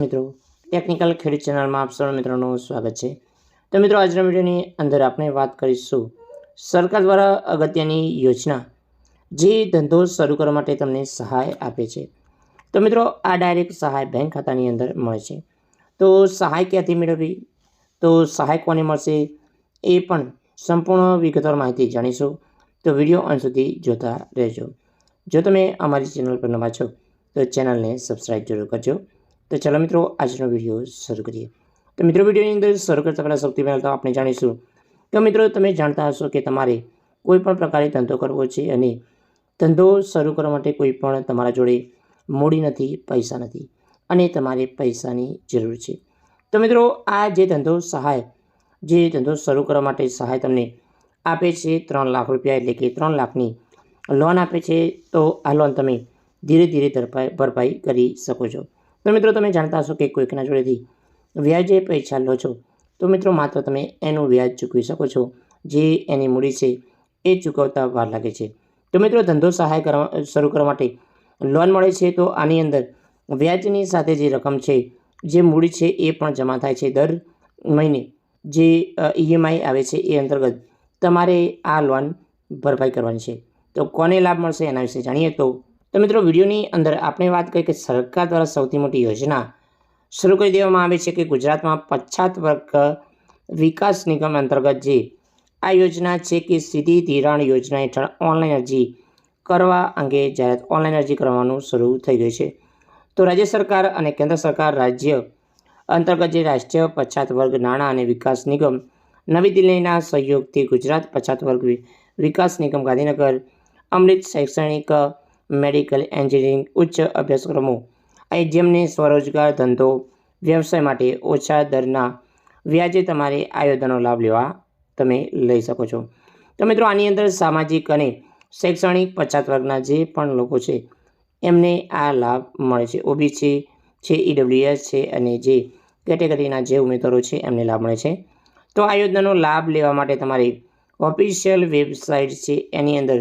મિત્રો ટેકનિકલ ખેડૂત ચેનલમાં આપ સૌ મિત્રોનું સ્વાગત છે। તો મિત્રો આજના વિડીયોની અંદર આપણે વાત કરીશું સરકાર દ્વારા અગત્યની યોજના જે ધંધો શરૂ કરવા માટે તમને સહાય આપે છે। તો મિત્રો આ ડાયરેક્ટ સહાય બેંક ખાતાની અંદર મળે છે। તો સહાય ક્યાંથી મેળવવી, તો સહાય કોને મળશે એ પણ સંપૂર્ણ વિગતવાર માહિતી જાણીશું। તો વિડીયો અંત સુધી જોતા રહેજો। જો તમે અમારી ચેનલ પર નવા છો તો ચેનલને સબસ્ક્રાઈબ જરૂર કરજો। તો ચાલો મિત્રો આજનો વિડીયો શરૂ કરીએ। તો મિત્રો વિડીયોની અંદર શરૂ કરતા પહેલાં સૌથી પહેલાં તો આપણે જાણીશું કે મિત્રો તમે જાણતા હશો કે તમારે કોઈ પણ પ્રકારે ધંધો કરવો છે અને ધંધો શરૂ કરવા માટે કોઈ પણ તમારા જોડે મૂડી નથી, પૈસા નથી અને તમારે પૈસાની જરૂર છે। તો મિત્રો આ જે ધંધો શરૂ કરવા માટે સહાય તમને આપે છે 3 લાખ રૂપિયા, એટલે કે 3 લાખની લોન આપે છે। તો આ લોન તમે ધીરે ધીરે ભરપાઈ કરી શકો છો। તો મિત્રો તમે જાણતા હશો કે કોઈકના જોડેથી વ્યાજે પૈસા લો છો તો મિત્રો માત્ર તમે એનું વ્યાજ ચૂકવી શકો છો, જે એની મૂડી છે એ ચૂકવતા વાર લાગે છે। તો મિત્રો ધંધો શરૂ કરવા માટે લોન મળે છે તો આની અંદર વ્યાજની સાથે જે રકમ છે, જે મૂડી છે એ પણ જમા થાય છે। દર મહિને જે EMI આવે છે એ અંતર્ગત તમારે આ લોન ભરપાઈ કરવાની છે। તો કોને લાભ મળશે એના વિશે જાણીએ। તો મિત્રો વિડીયોની અંદર આપણે વાત કરીએ કે સરકાર દ્વારા સૌથી મોટી યોજના શરૂ કરી દેવામાં આવે છે કે ગુજરાતમાં પછાત વર્ગ વિકાસ નિગમ અંતર્ગત જે આ યોજના છે કે સીધી ધિરાણ યોજના હેઠળ ઓનલાઈન અરજી કરવા અંગે જાહેરાત ઓનલાઈન અરજી કરવાનું શરૂ થઈ ગઈ છે। તો રાજ્ય સરકાર અને કેન્દ્ર સરકાર રાજ્ય અંતર્ગત જે રાષ્ટ્રીય પછાત વર્ગ નાણાં અને વિકાસ નિગમ નવી દિલ્હીના સહયોગથી ગુજરાત પછાત વર્ગ વિકાસ નિગમ ગાંધીનગર અમૃત શૈક્ષણિક, મેડિકલ, એન્જિનિયરિંગ ઉચ્ચ અભ્યાસક્રમો જેમને સ્વરોજગાર, ધંધો, વ્યવસાય માટે ઓછા દરના વ્યાજે તમારે આ યોજનાનો લાભ તમે લઈ શકો છો। તો મિત્રો આની અંદર સામાજિક અને શૈક્ષણિક પછાત વર્ગના જે પણ લોકો છે એમને આ લાભ મળે છે। OBC છે, EWS છે અને જે કેટેગરીના જે ઉમેદવારો છે એમને લાભ મળે છે। તો આ યોજનાનો લાભ લેવા માટે તમારી ઓફિશિયલ વેબસાઇટ છે એની અંદર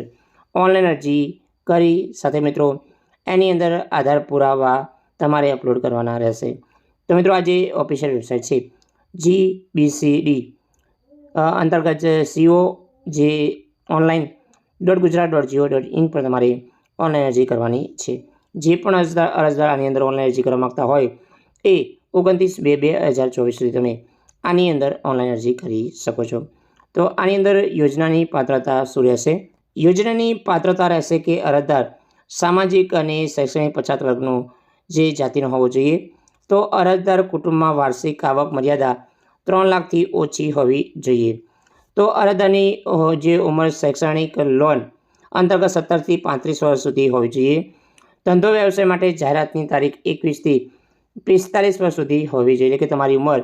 ઓનલાઈન અરજી કરી સાથે મિત્રો એની અંદર આધાર પુરાવા તમારે અપલોડ કરવાના રહેશે। તો મિત્રો આ જે ઓફિશિયલ વેબસાઇટ છે GBCD અંતર્ગત CO જે online.gujarat.go.in પર તમારે ઓનલાઈન અરજી કરવાની છે। જે પણ અરજદાર આની અંદર ઓનલાઈન અરજી કરવા માગતા હોય એ 29/2/2024 સુધી તમે આની અંદર ઓનલાઈન અરજી કરી શકો છો। તો આની અંદર યોજનાની પાત્રતા શું રહેશે? યોજનાની પાત્રતા રહેશે કે અરજદાર સામાજિક અને શૈક્ષણિક પછાત વર્ગનો જે જાતિનો હોવો જોઈએ। તો અરજદાર કુટુંબમાં વાર્ષિક આવક મર્યાદા 3 લાખથી ઓછી હોવી જોઈએ। તો અરજદારની જે ઉંમર શૈક્ષણિક લોન અંતર્ગત 17થી 35 વર્ષ સુધી હોવી જોઈએ। ધંધો વ્યવસાય માટે જાહેરાતની તારીખ 21થી 45 વર્ષ સુધી હોવી જોઈએ, એટલે કે તમારી ઉંમર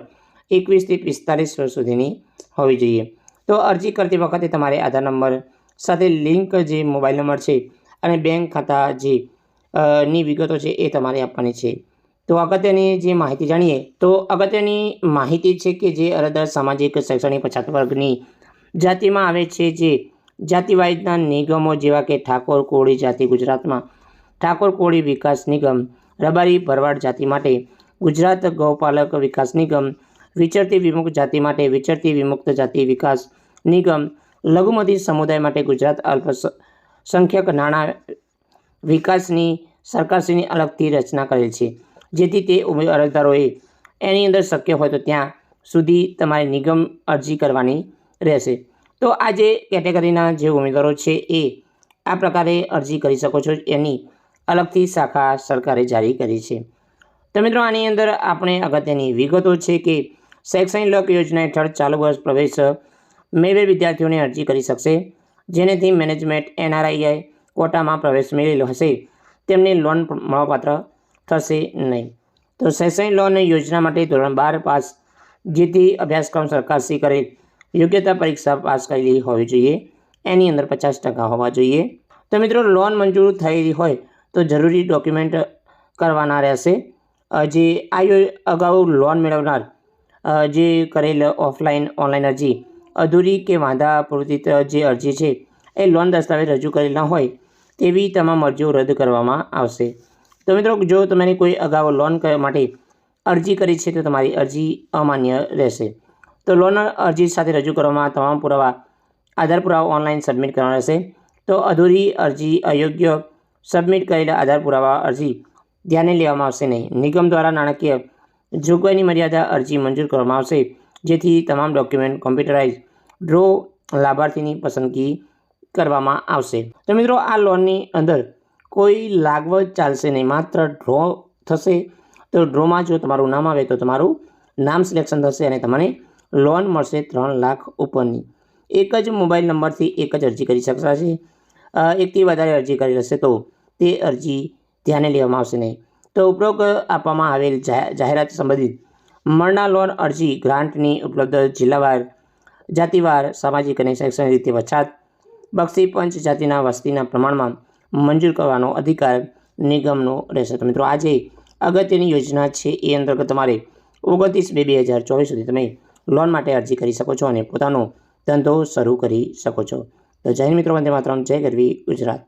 21થી 45 વર્ષ સુધીની હોવી જોઈએ। તો અરજી કરતી વખતે તમારે આધાર નંબર સાથે લિંક જે મોબાઈલ નંબર છે અને બેંક ખાતા ની વિગતો છે એ તમારે આપવાની છે। તો અગત્યની જે માહિતી જાણીએ તો અગત્યની માહિતી છે કે જે અરજદાર સામાજિક શૈક્ષણિક પછાત વર્ગની જાતિમાં આવે છે, જે જાતિવાઇઝના નિગમો જેવા કે ઠાકોર કોળી જાતિ ગુજરાતમાં ઠાકોર કોળી વિકાસ નિગમ, રબારી ભરવાડ જાતિ માટે ગુજરાત ગૌપાલક વિકાસ નિગમ, વિચરતી વિમુક્ત જાતિ માટે વિચરતી વિમુક્ત જાતિ વિકાસ નિગમ, લઘુમતી સમુદાય માટે ગુજરાત અલ્પસંખ્યક નાણાં વિકાસની સરકારશ્રીની અલગથી રચના કરેલ છે, જેથી તે અરજદારોએ એની અંદર શક્ય હોય તો ત્યાં સુધી તમારે નિગમ અરજી કરવાની રહેશે। તો આ જે કેટેગરીના જે ઉમેદવારો છે એ આ પ્રકારે અરજી કરી શકો છો, એની અલગથી શાખા સરકારે જારી કરી છે। તો મિત્રો આની અંદર આપણે અગત્યની વિગતો છે કે શૈક્ષણિક લોક યોજના હેઠળ ચાલુ વર્ષ પ્રવેશ મેળવેલ વિદ્યાર્થીઓને અરજી કરી શકશે, જેનેથી મેનેજમેન્ટ NRI કોટામાં પ્રવેશ મેળવેલો હશે તેમને લોન મળવાપાત્ર થશે નહીં। તો શૈક્ષણિક લોન યોજના માટે ધોરણ 12 પાસ, જેથી અભ્યાસક્રમ સરકારશ્રી કરેલ યોગ્યતા પરીક્ષા પાસ કરેલી હોવી જોઈએ, એની અંદર 50% હોવા જોઈએ। તો મિત્રો લોન મંજૂર થયેલી હોય તો જરૂરી ડોક્યુમેન્ટ કરવાના રહેશે। જે અગાઉ લોન મેળવનાર જે કરેલ ઓનલાઈન અરજી અધૂરી કે વાંધા પૂર્તિત જે અરજી છે એ લોન દસ્તાવેજ રજૂ કરેલ ન હોય તેવી તમામ અરજીઓ રદ કરવામાં આવશે। તો મિત્રો જો તમારી કોઈ અગાઉ લોન માટે અરજી કરી છે તો તમારી અરજી અમાન્ય રહેશે। તો લોન અરજી સાથે રજૂ કરવામાં તમામ પુરાવા આધાર પુરાવા ઓનલાઈન સબમિટ કરવાના રહેશે। તો અધૂરી અરજી, અયોગ્ય સબમિટ કરેલા આધાર પુરાવા અરજી ધ્યાને લેવામાં આવશે નહીં। નિગમ દ્વારા નાણાકીય જોગવાઈની મર્યાદા અરજી મંજૂર કરવામાં આવશે, જેથી તમામ ડોક્યુમેન્ટ કોમ્પ્યુટરાઇઝ ડ્રો લાભાર્થીની પસંદગી કરવામાં આવશે। તો મિત્રો, આ લોનની અંદર કોઈ લાગવત ચાલશે નહીં, માત્ર ડ્રો થશે। તો ડ્રોમાં જો તમારું નામ આવે તો તમારું નામ સિલેક્શન થશે અને તમને લોન મળશે 3 લાખ ઉપરની। એક જ મોબાઈલ નંબરથી એક જ અરજી કરી શકાશે। એકથી વધારે અરજી કરી હશે તો તે અરજી ધ્યાને લેવામાં આવશે નહીં। તો ઉપરોક્ત આપવામાં આવેલ જાહેરાત સંબંધિત મળનાર લોન અરજી ગ્રાન્ટની ઉપલબ્ધ જિલ્લાવાર, જાતિવાર, સામાજિક અને શૈક્ષણિક રીતે પછાત બક્ષી પંચ જાતિના વસ્તીના પ્રમાણમાં મંજૂર કરવાનો અધિકાર નિગમનો રહેશે। તો મિત્રો, આ જે અગત્યની યોજના છે એ અંતર્ગત તમારે 29/2/2024 સુધી તમે લોન માટે અરજી કરી શકો છો અને પોતાનો ધંધો શરૂ કરી શકો છો। તો જય હિન્દ મિત્રો, વંદે માતરમ, જય ગરવી ગુજરાત।